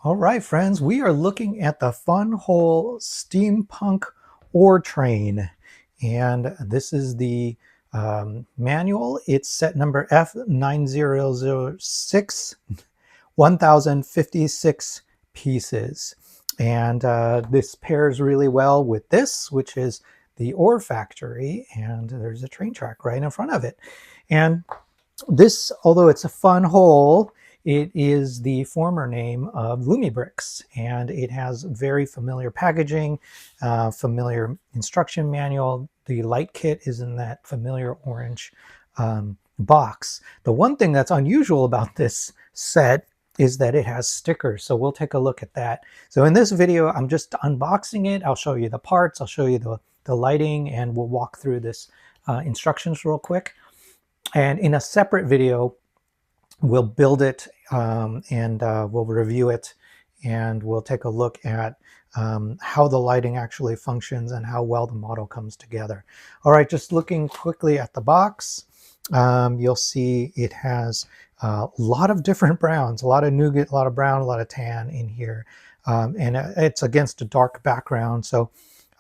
All right, friends, we are looking at the FUNWHOLE Steampunk Ore Train. And this is the manual. It's set number F9006, 1056 pieces. And this pairs really well with this, which is the ore factory. And there's a train track right in front of it. And this, although it's a FUNWHOLE, it is the former name of Lumibricks, and it has very familiar packaging, familiar instruction manual. The light kit is in that familiar orange box. The one thing that's unusual about this set is that it has stickers, so we'll take a look at that. So in this video, I'm just unboxing it. I'll show you the parts, I'll show you the lighting, and we'll walk through this instructions real quick. And in a separate video, we'll build it and we'll review it, and we'll take a look at how the lighting actually functions and how well the model comes together. All right, just looking quickly at the box, you'll see it has a lot of different browns, a lot of nougat, a lot of brown, a lot of tan in here. And it's against a dark background. So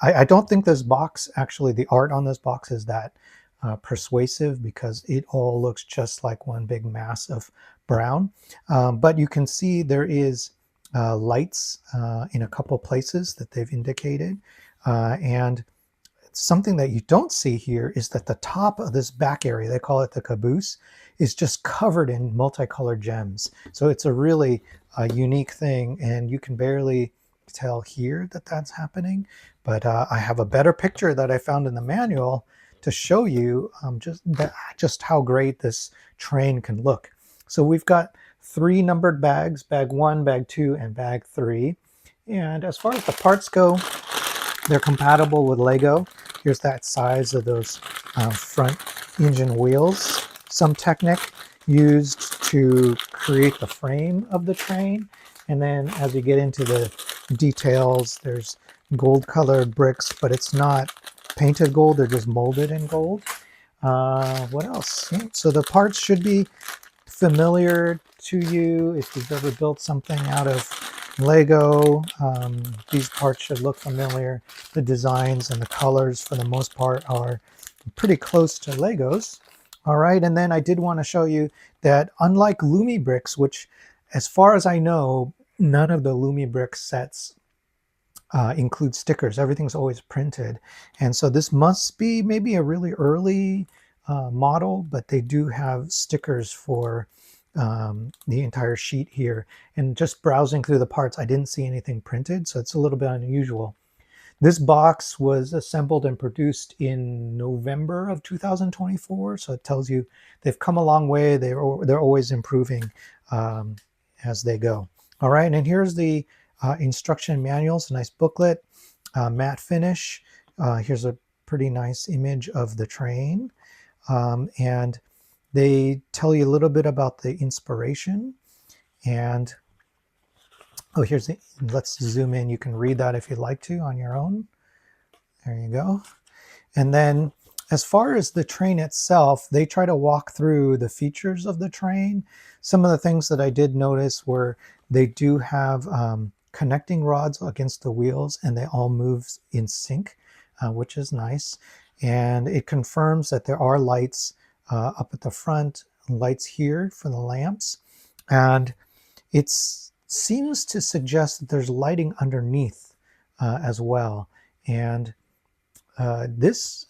I don't think this box, actually the art on this box is that persuasive, because it all looks just like one big mass of brown. But you can see there is lights in a couple places that they've indicated. And something that you don't see here is that the top of this back area, they call it the caboose, is just covered in multicolored gems. So it's a really unique thing, and you can barely tell here that that's happening. But I have a better picture that I found in the manual to show you just how great this train can look. So we've got 3 numbered bags, bag 1, bag 2, and bag 3. And as far as the parts go, they're compatible with Lego. Here's that size of those front engine wheels. Some Technic used to create the frame of the train. And then as you get into the details, there's gold colored bricks, but it's not painted gold, they're just molded in gold. What else? Yeah, so the parts should be familiar to you if you've ever built something out of Lego. These parts should look familiar. The designs and the colors for the most part are pretty close to Legos. All right, and then I did want to show you that unlike Lumibricks, which as far as I know, none of the Lumibricks sets include stickers. Everything's always printed. And so this must be maybe a really early model, but they do have stickers for the entire sheet here. And just browsing through the parts, I didn't see anything printed, so it's a little bit unusual. This box was assembled and produced in November of 2024, so it tells you they've come a long way. They're always improving as they go. All right, and here's the instruction manuals, a nice booklet, matte finish. Here's a pretty nice image of the train. And they tell you a little bit about the inspiration. And oh, let's zoom in. You can read that if you'd like to on your own. There you go. And then as far as the train itself, they try to walk through the features of the train. Some of the things that I did notice were they do have connecting rods against the wheels, and they all move in sync, which is nice. And it confirms that there are lights up at the front, lights here for the lamps. And it seems to suggest that there's lighting underneath as well. And this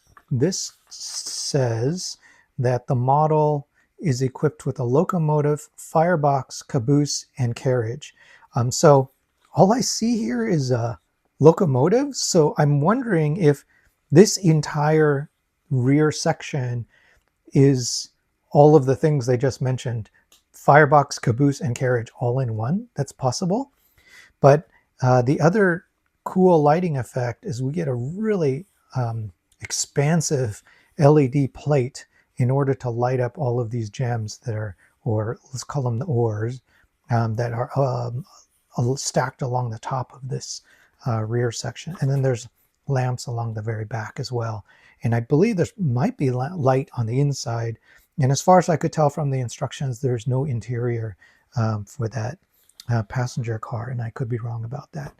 says that the model is equipped with a locomotive, firebox, caboose, and carriage. So all I see here is a locomotive. So I'm wondering if this entire rear section is all of the things they just mentioned: firebox, caboose, and carriage all in one. That's possible. But the other cool lighting effect is we get a really expansive LED plate in order to light up all of these gems that are, or let's call them the ores, that are stacked along the top of this rear section. And then there's lamps along the very back as well. And I believe there might be light on the inside. And as far as I could tell from the instructions, there's no interior for that passenger car, and I could be wrong about that.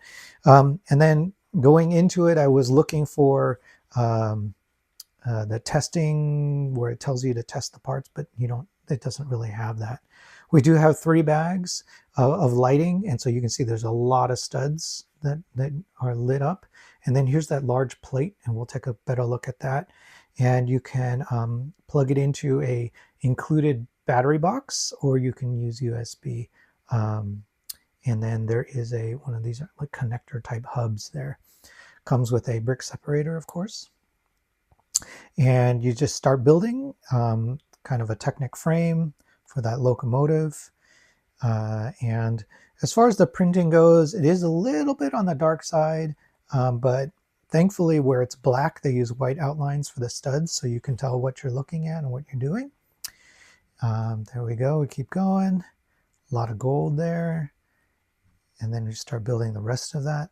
And then going into it, I was looking for the testing where it tells you to test the parts, but it doesn't really have that. We do have 3 bags of lighting, and so you can see there's a lot of studs that are lit up. And then here's that large plate, and we'll take a better look at that. And you can plug it into a included battery box, or you can use USB. And then there is one of these like connector type hubs there. Comes with a brick separator, of course. And you just start building kind of a Technic frame for that locomotive. And as far as the printing goes, it is a little bit on the dark side, but thankfully where it's black, they use white outlines for the studs so you can tell what you're looking at and what you're doing. There we go, we keep going. A lot of gold there. And then you start building the rest of that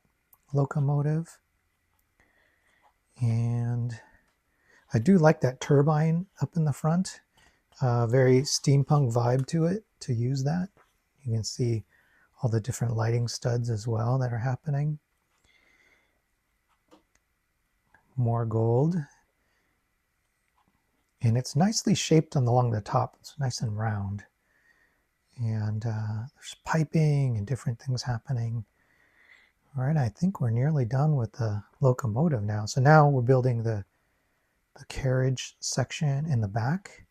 locomotive. And I do like that turbine up in the front. Very steampunk vibe to it to use that. You can see all the different lighting studs as well that are happening. More gold. And it's nicely shaped along the top. It's nice and round. And there's piping and different things happening. All right, I think we're nearly done with the locomotive now. So now we're building the carriage section in the back.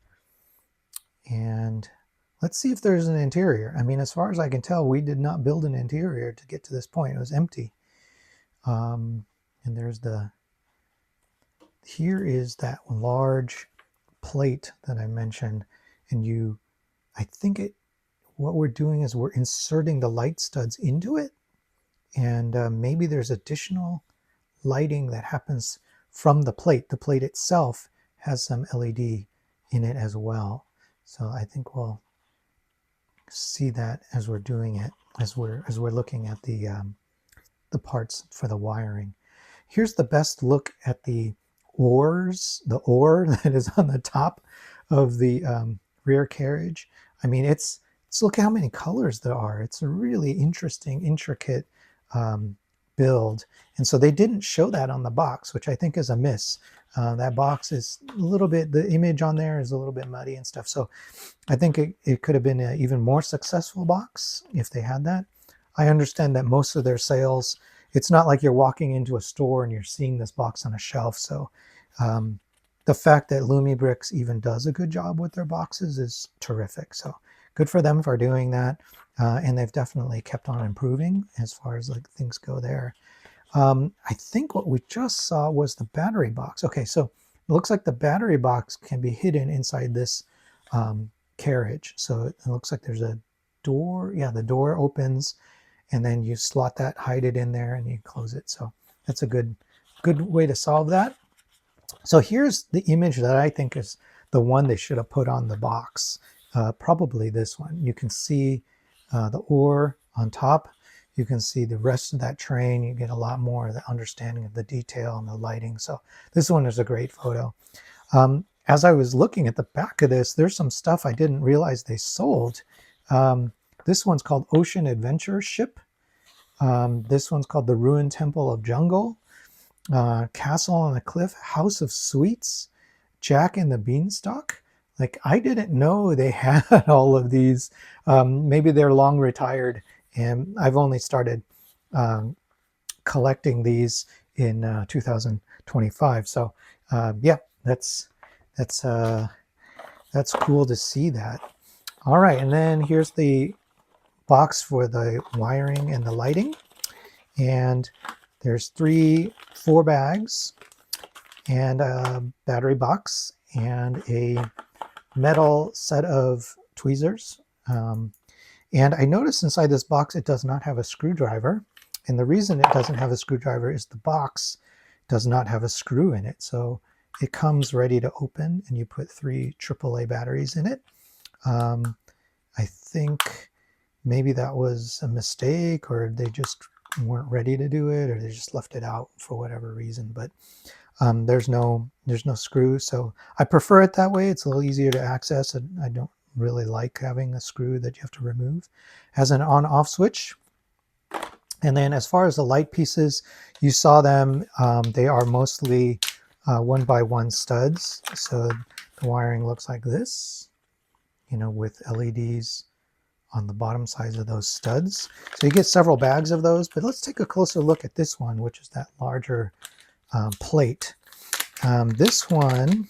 And let's see if there's an interior. I mean, as far as I can tell, we did not build an interior to get to this point. It was empty. And there's here is that large plate that I mentioned. And I think what we're doing is we're inserting the light studs into it. And maybe there's additional lighting that happens from the plate. The plate itself has some LED in it as well. So I think we'll see that as we're doing it, as we're looking at the parts for the wiring. Here's the best look at the oars, the ore that is on the top of the rear carriage. I mean, it's look how many colors there are. It's a really interesting, intricate build. And so they didn't show that on the box, which I think is a miss. That box is a little bit, the image on there is a little bit muddy and stuff. So I think it could have been an even more successful box if they had that. I understand that most of their sales, it's not like you're walking into a store and you're seeing this box on a shelf. So the fact that Lumibricks even does a good job with their boxes is terrific. So good for them for doing that. And they've definitely kept on improving as far as like things go there. I think what we just saw was the battery box. Okay, so it looks like the battery box can be hidden inside this carriage. So it looks like there's a door. Yeah, the door opens and then you slot that, hide it in there, and you close it. So that's a good way to solve that. So here's the image that I think is the one they should have put on the box. Probably this one. You can see the ore on top. You can see the rest of that train. You get a lot more of the understanding of the detail and the lighting. So this one is a great photo. As I was looking at the back of this, there's some stuff I didn't realize they sold. This one's called Ocean Adventure Ship. This one's called the Ruined Temple of Jungle. Castle on the Cliff, House of Sweets, Jack and the Beanstalk. Like, I didn't know they had all of these. Maybe they're long retired, and I've only started collecting these in 2025. So yeah, that's cool to see that. All right, and then here's the box for the wiring and the lighting. And there's 4 bags and a battery box and a metal set of tweezers. And I noticed inside this box it does not have a screwdriver. And the reason it doesn't have a screwdriver is the box does not have a screw in it. So it comes ready to open, and you put 3 AAA batteries in it. I think maybe that was a mistake, or they just weren't ready to do it, or they just left it out for whatever reason. But there's no screw, so I prefer it that way. It's a little easier to access, and I don't really like having a screw that you have to remove. Has an on-off switch. And then as far as the light pieces, you saw them. They are mostly 1x1 studs. So the wiring looks like this, with LEDs on the bottom sides of those studs. So you get several bags of those, but let's take a closer look at this one, which is that larger plate. This one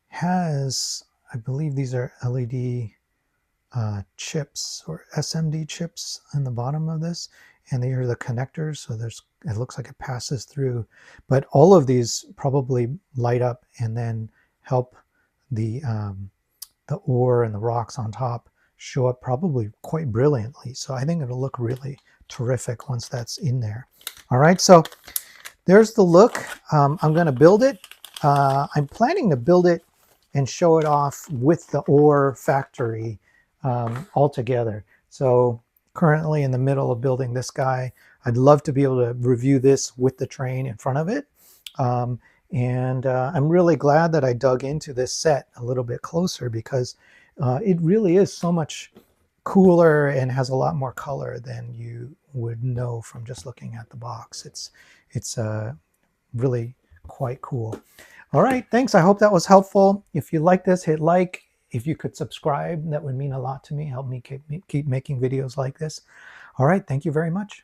has, I believe these are LED chips or SMD chips on the bottom of this, and they are the connectors. So it looks like it passes through, but all of these probably light up and then help the ore and the rocks on top show up probably quite brilliantly. So I think it'll look really terrific once that's in there. All right, so there's the look. I'm going to build it. I'm planning to build it and show it off with the ore factory all together. So currently in the middle of building this guy. I'd love to be able to review this with the train in front of it. I'm really glad that I dug into this set a little bit closer, because it really is so much cooler and has a lot more color than you would know from just looking at the box. It's really quite cool. All right, thanks. I hope that was helpful. If you like this, hit like. If you could subscribe, that would mean a lot to me. Help me keep making videos like this. All right, thank you very much.